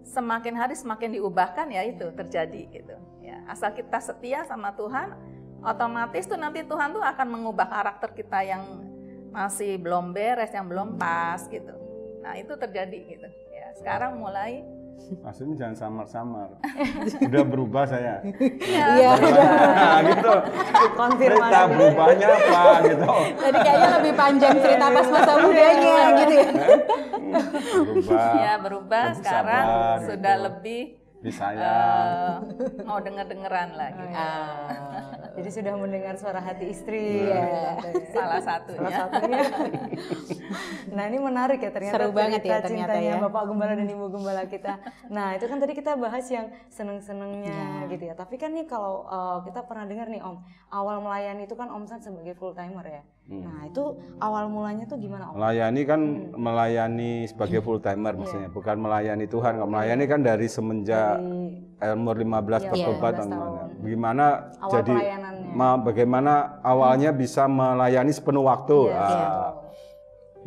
semakin hari semakin diubahkan ya, itu terjadi gitu ya. Asal kita setia sama Tuhan, otomatis tuh nanti Tuhan tuh akan mengubah karakter kita yang masih belum beres, yang belum pas gitu. Nah itu terjadi gitu ya. Sekarang mulai Maksudnya jangan samar-samar. Udah berubah saya. Iya. Nah, gitu. Konfirmasi. Cerita berubahnya apa gitu. Jadi kayaknya lebih panjang cerita pas masa mudanya gitu ya. Berubah. ya berubah Lebih sekarang sabar, sudah gitu. lebih Disayang. mau dengeran lah gitu. Jadi sudah mendengar suara hati istri. Salah Salah satunya. satunya. Nah ini menarik ya ternyata. Seru banget ya cerita ternyata cintanya ya. Bapak Gembala dan Ibu Gembala kita. Nah itu kan tadi kita bahas yang seneng-senengnya gitu ya. Tapi kan nih kalau kita pernah dengar nih Om, awal melayani itu kan Om San sebagai full timer ya. Nah itu awal mulanya tuh gimana Om? Melayani kan melayani sebagai full timer maksudnya, bukan melayani Tuhan. Kalau melayani kan dari semenjak umur 15 bertobat. 15 tahun. Bagaimana Awal jadi pelayanannya. bagaimana awalnya bisa melayani sepenuh waktu.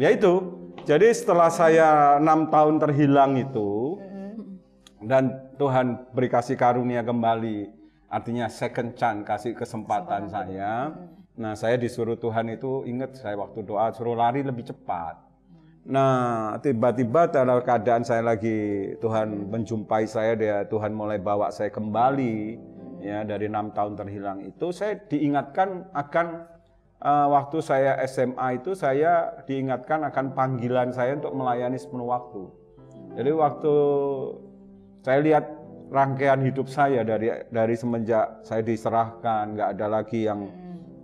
Ya itu. Jadi setelah saya 6 tahun terhilang itu dan Tuhan beri kasih karunia kembali, artinya second chance, kasih kesempatan saya. Nah, saya disuruh Tuhan itu, ingat saya waktu doa suruh lari lebih cepat. Nah, tiba-tiba dalam keadaan saya lagi, Tuhan menjumpai saya, Tuhan mulai bawa saya kembali ya dari 6 tahun terhilang itu. Saya diingatkan akan waktu saya SMA itu, saya diingatkan akan panggilan saya untuk melayani sepenuh waktu. Jadi waktu saya lihat rangkaian hidup saya dari semenjak saya diserahkan, nggak ada lagi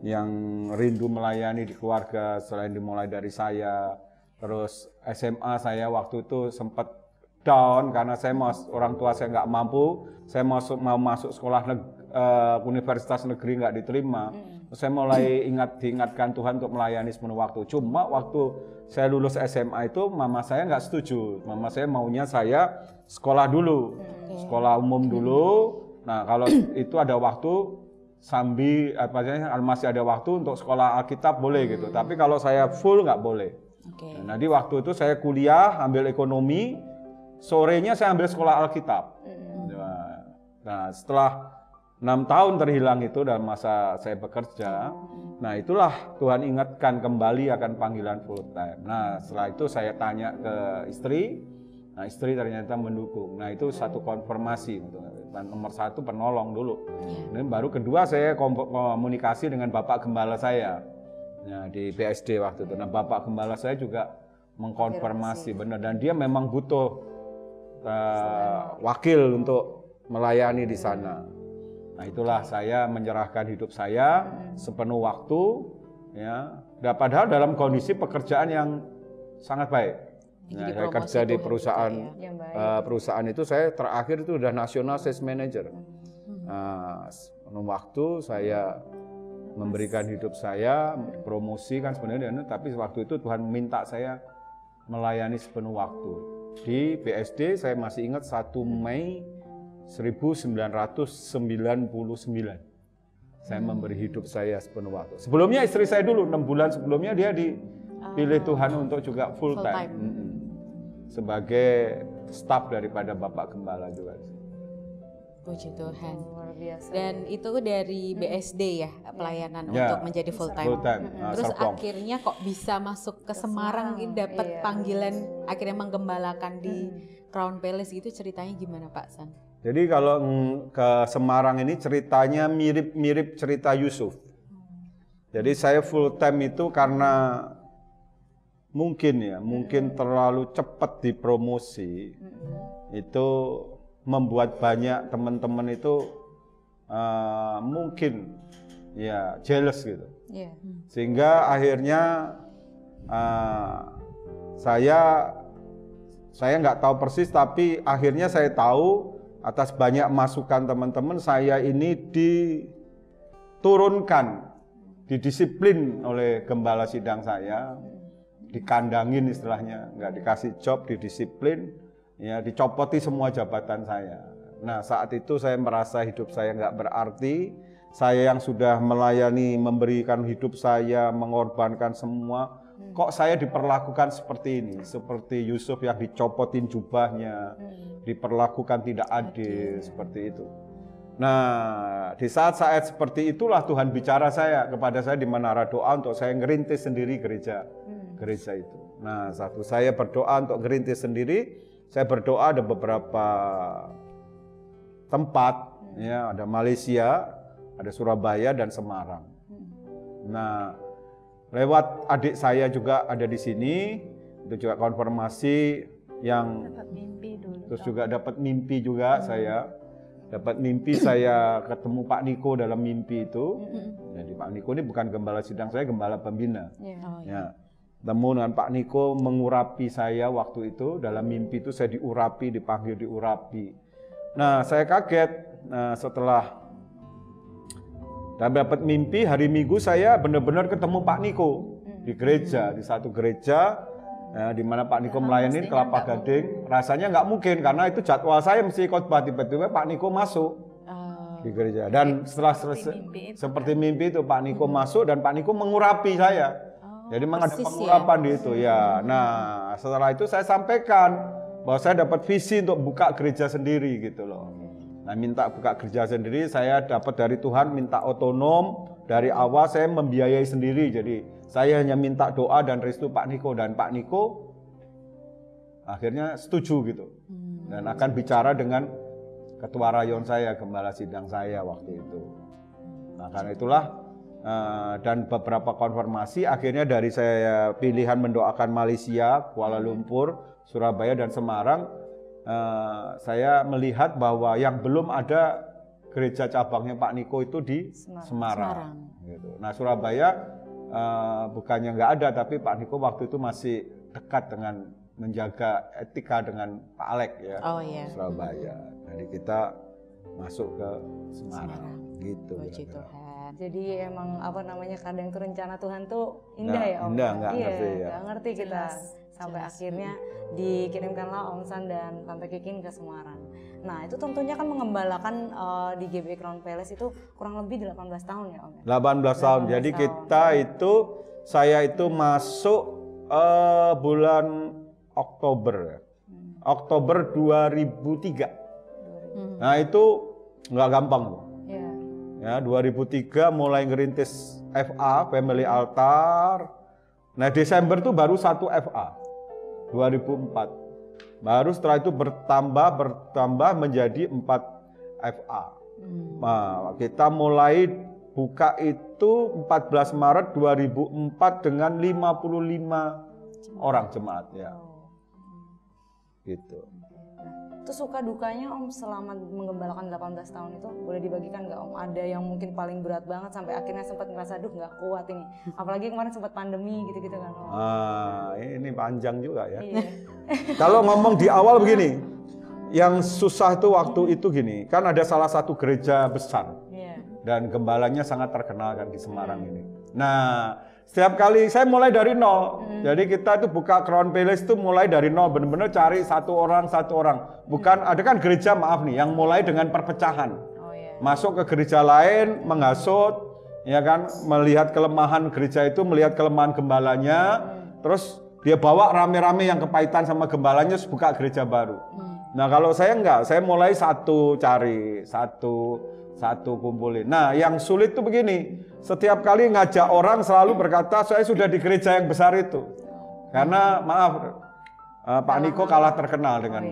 yang rindu melayani di keluarga selain dimulai dari saya. Terus SMA saya waktu itu sempat down karena orang tua saya nggak mampu. Saya mau masuk sekolah universitas negeri nggak diterima. Terus saya mulai diingatkan Tuhan untuk melayani sepenuh waktu. Cuma waktu saya lulus SMA itu mama saya nggak setuju. Mama saya maunya saya sekolah dulu, sekolah umum dulu. Nah kalau itu ada waktu sambil masih ada waktu untuk sekolah Alkitab boleh gitu. Tapi kalau saya full nggak boleh. Nah, di waktu itu saya kuliah ambil ekonomi, sorenya saya ambil sekolah Alkitab. Nah, setelah 6 tahun terhilang itu dalam masa saya bekerja, nah itulah Tuhan ingatkan kembali akan panggilan full time. Nah, setelah itu saya tanya ke istri, Nah, istri ternyata mendukung. Nah, itu satu konfirmasi. Nomor satu penolong dulu. Dan baru kedua saya komunikasi dengan Bapak Gembala saya. Ya, di BSD waktu itu. Nah, Bapak Gembala saya juga mengkonfirmasi benar. Dan dia memang butuh wakil untuk melayani di sana. Nah, itulah saya menyerahkan hidup saya sepenuh waktu. Ya, padahal dalam kondisi pekerjaan yang sangat baik. Nah, saya kerja di perusahaan perusahaan itu, saya terakhir itu udah national sales manager. Waktu saya memberikan hidup saya, promosi kan sebenarnya, tapi waktu itu Tuhan minta saya melayani sepenuh waktu. Di BSD saya masih ingat 1 Mei 1999. Saya memberi hidup saya sepenuh waktu. Sebelumnya istri saya dulu, 6 bulan sebelumnya dia dipilih Tuhan untuk juga full time. Sebagai staf daripada Bapak Gembala juga. Puji Tuhan. Luar biasa. Dan itu dari BSD ya pelayanan untuk menjadi full time. Terus akhirnya kok bisa masuk ke Semarang, dapat panggilan akhirnya menggembalakan di Crown Palace, itu ceritanya gimana Pak San? Jadi kalau ke Semarang ini ceritanya mirip cerita Yusuf. Jadi saya full time itu karena mungkin terlalu cepat dipromosi, itu membuat banyak teman-teman itu mungkin ya jealous gitu. Sehingga akhirnya saya nggak tahu persis, tapi akhirnya saya tahu atas banyak masukan teman-teman, saya ini diturunkan, didisiplin oleh gembala sidang saya. Dikandangin istilahnya, nggak dikasih job, didisiplin, ya dicopoti semua jabatan saya. Nah, saat itu saya merasa hidup saya nggak berarti. Saya yang sudah melayani, memberikan hidup saya, mengorbankan semua, kok saya diperlakukan seperti ini, seperti Yusuf yang dicopotin jubahnya, diperlakukan tidak adil, seperti itu. Nah, di saat-saat seperti itulah Tuhan bicara kepada saya di menara doa untuk saya ngerintis sendiri gereja itu. Nah, satu saya berdoa untuk ngerintis sendiri, saya berdoa ada beberapa tempat, ya, ada Malaysia, ada Surabaya dan Semarang. Nah, lewat adik saya juga ada di sini, itu juga konfirmasi yang dapat mimpi dulu. Terus juga dapat mimpi juga saya. Dapat mimpi saya ketemu Pak Niko dalam mimpi itu. Jadi Pak Niko ini bukan gembala sidang saya, gembala pembina. Ya. Temu dengan Pak Niko mengurapi saya waktu itu. Dalam mimpi itu saya diurapi, dipanggil diurapi. Nah, saya kaget. Nah, setelah dapat mimpi, hari Minggu saya benar-benar ketemu Pak Niko di gereja, di satu gereja. Ya, di mana Pak Niko melayani Kelapa Gading, rasanya nggak mungkin karena itu jadwal saya mesti khotbah, tiba-tiba Pak Niko masuk di gereja. Dan setelah selesai seperti mimpi itu Pak Niko masuk dan Pak Niko mengurapi saya. Jadi memang ada pengurapan di itu ya. Nah, setelah itu saya sampaikan bahwa saya dapat visi untuk buka gereja sendiri gitu loh. Nah, minta buka gereja sendiri, saya dapat dari Tuhan minta otonom. Dari awal saya membiayai sendiri, jadi saya hanya minta doa dan restu Pak Niko, dan Pak Niko akhirnya setuju gitu. Dan akan bicara dengan ketua rayon saya, gembala sidang saya waktu itu. Nah, karena itulah dan beberapa konfirmasi akhirnya dari saya pilihan mendoakan Malaysia, Kuala Lumpur, Surabaya dan Semarang, saya melihat bahwa yang belum ada gereja cabangnya Pak Niko itu di Semarang. Gitu. Nah, Surabaya bukannya nggak ada, tapi Pak Niko waktu itu masih dekat dengan menjaga etika dengan Pak Alek ya, Surabaya. Jadi kita masuk ke Semarang. Gitu. Puji Tuhan. Jadi emang kadang tuh rencana Tuhan tuh indah ya Om. Indah, nggak ngerti ya. Nggak ngerti kita. Sampai akhirnya dikirimkanlah Om San dan Tante Kikin ke Semarang. Nah, itu tentunya kan mengembalakan di GBI Crown Palace itu kurang lebih 18 tahun ya Om. 18 tahun. Jadi saya itu masuk bulan Oktober. Oktober 2003. Nah, itu nggak gampang tuh. Ya, 2003 mulai ngerintis FA, Family Altar. Nah, Desember tuh baru 1 FA. 2004. Baru setelah itu bertambah menjadi 4 FA. Nah, kita mulai buka itu 14 Maret 2004 dengan 55 orang jemaat ya. Gitu. Terus suka dukanya Om selama menggembalakan 18 tahun itu boleh dibagikan nggak Om? Ada yang mungkin paling berat banget sampai akhirnya sempat ngerasa aduh nggak kuat ini. Apalagi kemarin sempat pandemi gitu-gitu kan Om. Ini panjang juga ya. Iya. Kalau ngomong di awal begini, yang susah itu waktu itu gini, kan ada salah satu gereja besar. Iya. Dan gembalanya sangat terkenal kan di Semarang ini. Nah, setiap kali saya mulai dari nol. Jadi kita itu buka Crown Palace itu mulai dari nol, benar-benar cari satu orang. Bukan ada kan gereja maaf nih yang mulai dengan perpecahan. Oh, iya. Masuk ke gereja lain, menghasut, ya kan, melihat kelemahan gereja itu, melihat kelemahan gembalanya, terus dia bawa rame-rame yang kepahitan sama gembalanya, terus buka gereja baru. Nah, kalau saya enggak, saya mulai cari satu kumpulin. Nah, yang sulit tuh begini, setiap kali ngajak orang selalu berkata saya sudah di gereja yang besar itu. Karena maaf, Pak Niko kalah terkenal dengan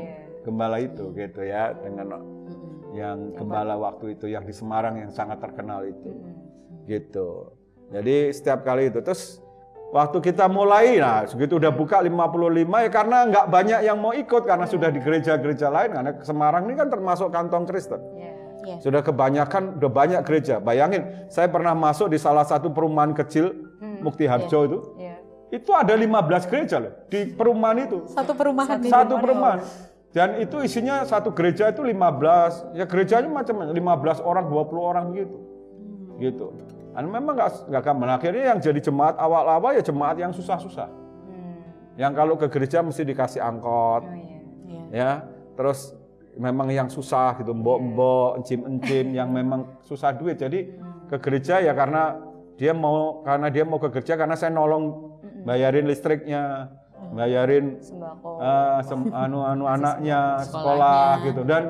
gembala itu gitu ya, dengan yang gembala waktu itu yang di Semarang yang sangat terkenal itu. Gitu. Jadi setiap kali itu terus waktu kita mulai, nah segitu udah buka 55 ya karena nggak banyak yang mau ikut karena sudah di gereja-gereja lain, karena Semarang ini kan termasuk kantong Kristen. Sudah kebanyakan, udah banyak gereja. Bayangin, saya pernah masuk di salah satu perumahan kecil, Mukti Harjo itu. Itu ada 15 gereja loh, di perumahan itu. Satu perumahan. Satu perumahan. Dan itu isinya satu gereja itu 15. Ya gerejanya macam-macam, 15 orang, 20 orang begitu. Gitu. Dan memang nggak gampang. Akhirnya yang jadi jemaat awal-awal ya jemaat yang susah-susah. Yang kalau ke gereja mesti dikasih angkot. Ya, terus memang yang susah gitu, mbok-mbok, encim-encim yang memang susah duit. Jadi ke gereja ya karena dia mau ke gereja karena saya nolong bayarin listriknya, bayarin Sembako, anaknya sekolah gitu. Dan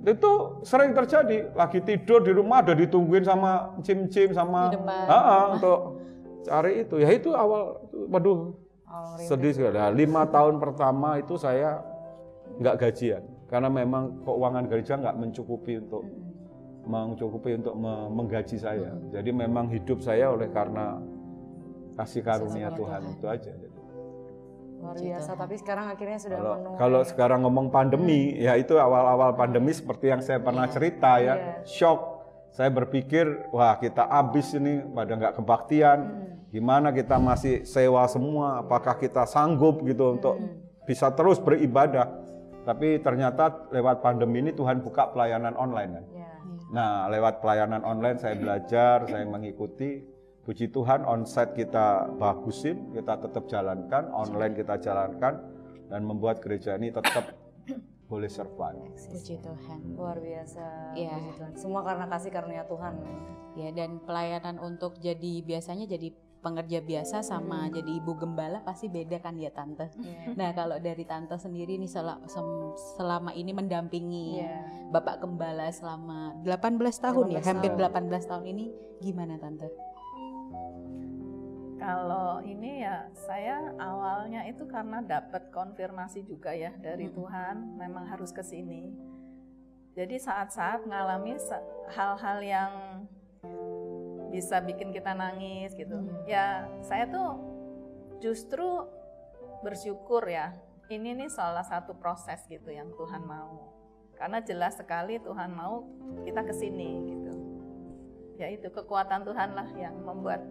itu sering terjadi, lagi tidur di rumah udah ditungguin sama encim-encim sama untuk cari itu. Ya itu awal, waduh sedih sekali. 5 tahun pertama itu saya nggak gajian. Karena memang keuangan gereja nggak mencukupi untuk menggaji saya. Jadi memang hidup saya oleh karena kasih karunia Tuhan itu aja. Luar biasa, tapi sekarang akhirnya sudah kalau sekarang ngomong pandemi, ya itu awal-awal pandemi seperti yang saya pernah cerita ya, shock. Saya berpikir, wah kita habis ini, pada nggak kebaktian, gimana kita masih sewa semua, apakah kita sanggup gitu untuk bisa terus beribadah. Tapi ternyata lewat pandemi ini Tuhan buka pelayanan online kan. Nah, lewat pelayanan online saya belajar, saya mengikuti. Puji Tuhan, onsite kita bagusin, kita tetap jalankan, online kita jalankan, dan membuat gereja ini tetap boleh survive. Puji Tuhan. Luar biasa. Ya. Puji Tuhan. Semua karena kasih karunia Tuhan. Ya, dan pelayanan untuk biasanya jadi pengerja biasa sama jadi ibu gembala pasti beda kan ya Tante. Nah, kalau dari Tante sendiri nih selama ini mendampingi Bapak Gembala selama 18 tahun ya, hampir 18 tahun ini gimana Tante? Kalau ini ya saya awalnya itu karena dapat konfirmasi juga ya dari Tuhan memang harus ke sini. Jadi saat-saat ngalami hal-hal yang bisa bikin kita nangis gitu. Ya saya tuh justru bersyukur ya. Ini nih salah satu proses gitu yang Tuhan mau. Karena jelas sekali Tuhan mau kita kesini gitu. Ya itu kekuatan Tuhan lah yang membuat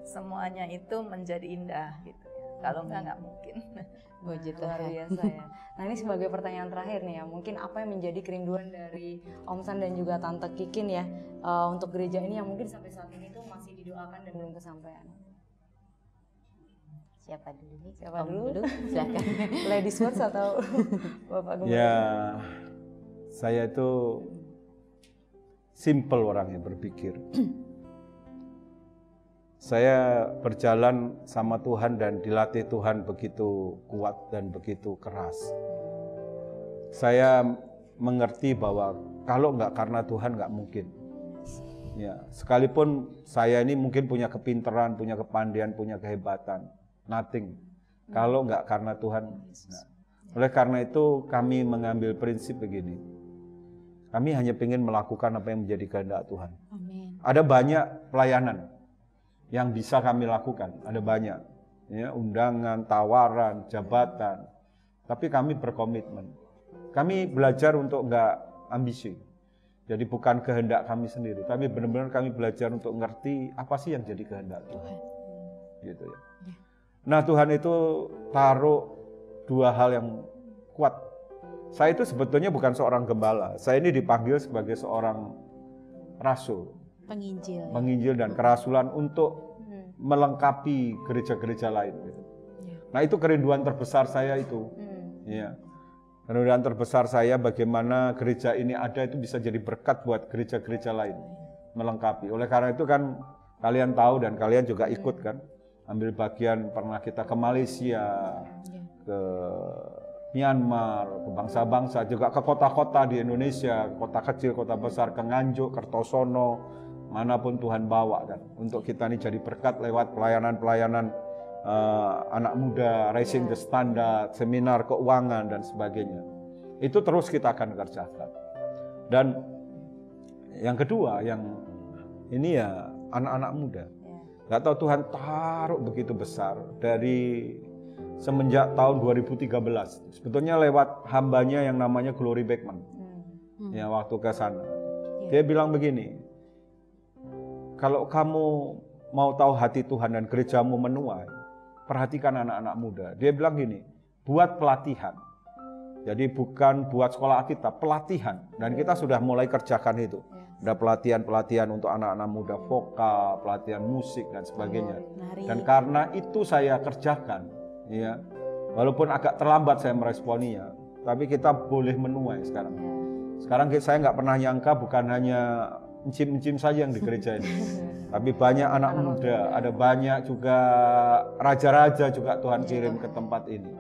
semuanya itu menjadi indah gitu. Kalau nggak mungkin. Luar biasa ya. Nah ini sebagai pertanyaan terakhir nih ya, mungkin apa yang menjadi kerinduan dari Om San dan juga Tante Kikin ya untuk gereja ini yang mungkin sampai saat ini tuh masih didoakan dan belum kesampaian? Siapa dulu? Siapa dulu? Silakan. Ladies first atau Bapak Gembala? Ya, saya itu simple orangnya berpikir. Saya berjalan sama Tuhan dan dilatih Tuhan begitu kuat dan begitu keras. Saya mengerti bahwa kalau nggak karena Tuhan nggak mungkin. Ya, sekalipun saya ini mungkin punya kepintaran, punya kepandaian, punya kehebatan, nothing. Kalau nggak karena Tuhan. Nah. Oleh karena itu kami mengambil prinsip begini. Kami hanya ingin melakukan apa yang menjadi kehendak Tuhan. Amin. Ada banyak pelayanan yang bisa kami lakukan, ada banyak. Ya, undangan, tawaran, jabatan. Tapi kami berkomitmen. Kami belajar untuk enggak ambisi. Jadi bukan kehendak kami sendiri, tapi benar-benar kami belajar untuk ngerti apa sih yang jadi kehendak Tuhan. Gitu ya. Nah, Tuhan itu taruh dua hal yang kuat. Saya itu sebetulnya bukan seorang gembala. Saya ini dipanggil sebagai seorang rasul, penginjil dan kerasulan untuk melengkapi gereja-gereja lain. Nah, itu kerinduan terbesar saya itu. Ya. Kerinduan terbesar saya bagaimana gereja ini ada itu bisa jadi berkat buat gereja-gereja lain, melengkapi. Oleh karena itu kan kalian tahu dan kalian juga ikut kan, ambil bagian, pernah kita ke Malaysia, ke Myanmar, ke bangsa-bangsa, juga ke kota-kota di Indonesia, kota kecil, kota besar, ke Nganjuk, Kertosono, manapun Tuhan bawa kan, untuk kita ini jadi berkat lewat pelayanan-pelayanan anak muda, raising the standard, seminar keuangan dan sebagainya. Itu terus kita akan kerjakan. Dan yang kedua, yang ini ya anak-anak muda. Gak tahu Tuhan taruh begitu besar dari semenjak tahun 2013. Sebetulnya lewat hambanya yang namanya Glory Beckman. Ya, waktu ke sana. Dia bilang begini, kalau kamu mau tahu hati Tuhan dan gerejamu menuai, perhatikan anak-anak muda. Dia bilang gini, buat pelatihan. Jadi bukan buat sekolah kita, pelatihan. Dan kita sudah mulai kerjakan itu. Ada pelatihan-pelatihan untuk anak-anak muda, vokal, pelatihan musik dan sebagainya. Dan karena itu saya kerjakan, ya. Walaupun agak terlambat saya meresponinya, tapi kita boleh menuai sekarang. Sekarang saya nggak pernah nyangka bukan hanya encim-encim saja yang di gereja ini. Tapi banyak anak muda, ada banyak juga raja-raja juga Tuhan kirim ke tempat ini.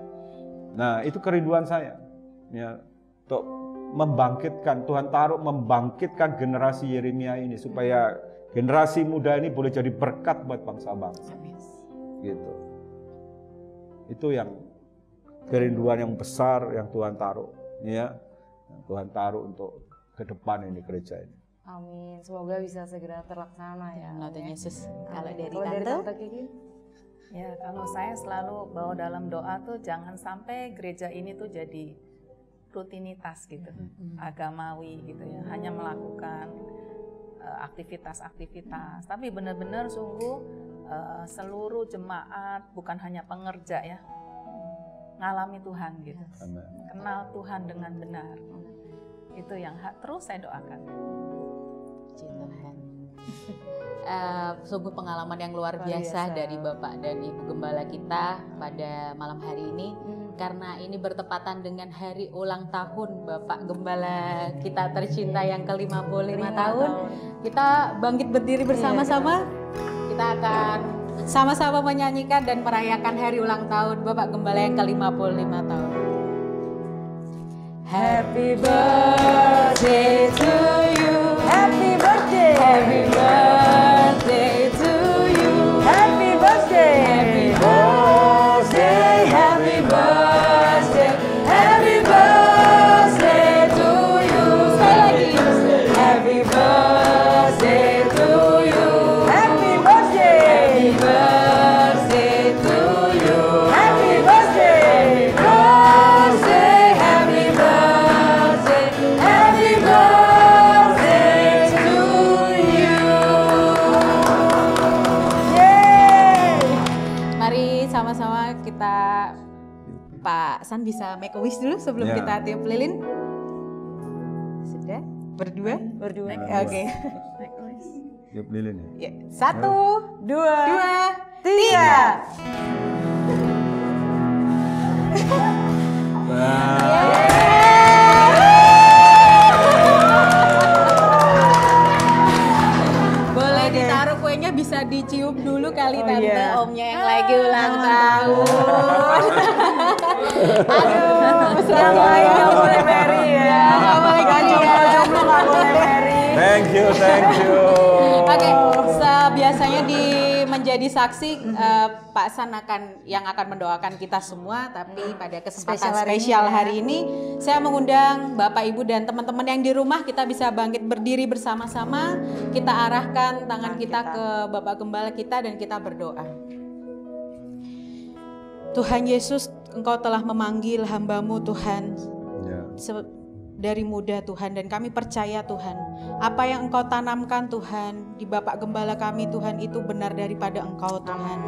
Nah, itu kerinduan saya. Ya, untuk membangkitkan, Tuhan taruh membangkitkan generasi Yeremia ini supaya generasi muda ini boleh jadi berkat buat bangsa-bangsa. Gitu. Itu yang kerinduan yang besar yang Tuhan taruh, ya. Yang Tuhan taruh untuk ke depan ini gereja ini. Amin. Semoga bisa segera terlaksana ya. Tuhan Yesus. Kalau dari Tante Kiki? Ya, kalau saya selalu bawa dalam doa tuh jangan sampai gereja ini tuh jadi rutinitas gitu, agamawi gitu ya, hanya melakukan aktivitas-aktivitas, tapi benar-benar sungguh seluruh jemaat, bukan hanya pengerja ya, ngalami Tuhan gitu, kenal Tuhan dengan benar, itu yang terus saya doakan. Puji Tuhan. Sungguh pengalaman yang luar biasa dari Bapak dan Ibu Gembala kita pada malam hari ini. Karena ini bertepatan dengan hari ulang tahun Bapak Gembala kita tercinta yang ke-55 tahun. Kita bangkit berdiri bersama-sama. Kita akan sama-sama menyanyikan dan merayakan hari ulang tahun Bapak Gembala yang ke-55 tahun. Happy birthday to you. Happy birthday. Happy birthday to you. Happy birthday. Happy birthday. Happy birthday. Happy birthday to you. Sekali lagi. Happy birthday to you. Happy birthday. Happy birthday to you. Happy birthday. Happy birthday. Happy birthday. Happy birthday to you. Yeay. Mari sama-sama kita, Pak San bisa make a wish dulu sebelum Ya. kita tiup lilin. Sudah? Berdua? Berdua. Oke. Tiup lilin ya. Ya. 1, 2, 2, 3. Boleh ditaruh kuenya, bisa dicium dulu kali Tante, iya. omnya yang lagi ulang tahun. Aduh, Yang lain nggak boleh Mary ya. Nggak boleh Jomblo nggak boleh Mary. Thank you. Oke, biasanya di menjadi saksi, Pak San yang akan mendoakan kita semua. Tapi pada kesempatan spesial hari ini, saya mengundang Bapak Ibu dan teman-teman yang di rumah, kita bisa bangkit berdiri bersama-sama. Kita arahkan tangan kita ke Bapak Gembala kita dan kita berdoa. Tuhan Yesus, Engkau telah memanggil hamba-Mu Tuhan dari muda Tuhan, dan kami percaya Tuhan, apa yang Engkau tanamkan Tuhan di Bapak Gembala kami Tuhan itu benar daripada Engkau Tuhan.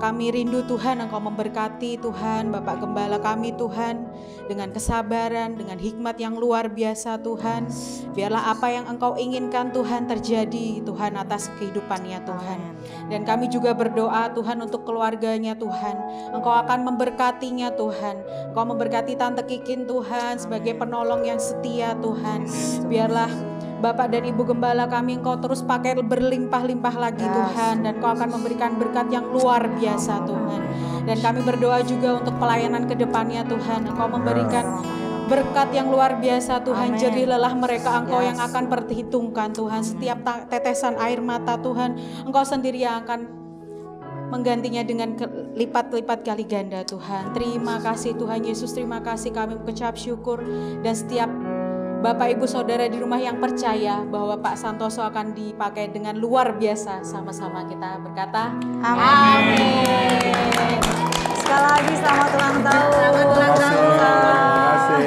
Kami rindu Tuhan Engkau memberkati Tuhan Bapak Gembala kami Tuhan dengan kesabaran, dengan hikmat yang luar biasa Tuhan. Biarlah apa yang Engkau inginkan Tuhan terjadi Tuhan atas kehidupannya Tuhan. Dan kami juga berdoa Tuhan untuk keluarganya Tuhan, Engkau akan memberkatinya Tuhan. Engkau memberkati Tante Kikin Tuhan sebagai penolong yang setia Tuhan. Biarlah Bapak dan Ibu Gembala kami Engkau terus pakai berlimpah-limpah lagi Tuhan, dan Engkau akan memberikan berkat yang luar biasa Tuhan. Dan kami berdoa juga untuk pelayanan ke depannya Tuhan, Engkau memberikan berkat yang luar biasa Tuhan. Jerih lelah mereka Engkau yang akan perhitungkan Tuhan. Setiap tetesan air mata Tuhan, Engkau sendiri yang akan menggantinya dengan lipat-lipat kali ganda Tuhan. Terima kasih Tuhan Yesus, terima kasih, kami mengucap syukur. Dan setiap Bapak Ibu Saudara di rumah yang percaya bahwa Pak Santoso akan dipakai dengan luar biasa, sama-sama kita berkata amin. Sekali lagi selamat ulang tahun.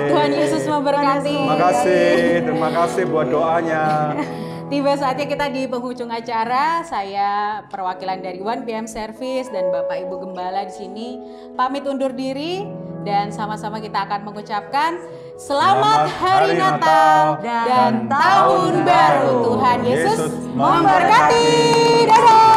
Tuhan Yesus memberkati. Terima kasih buat doanya. Tiba saatnya kita di penghujung acara. Saya perwakilan dari 1PM Service dan Bapak Ibu Gembala di sini pamit undur diri, dan sama-sama kita akan mengucapkan Selamat Hari Natal dan Tahun Baru. Tuhan Yesus memberkati. Dadah.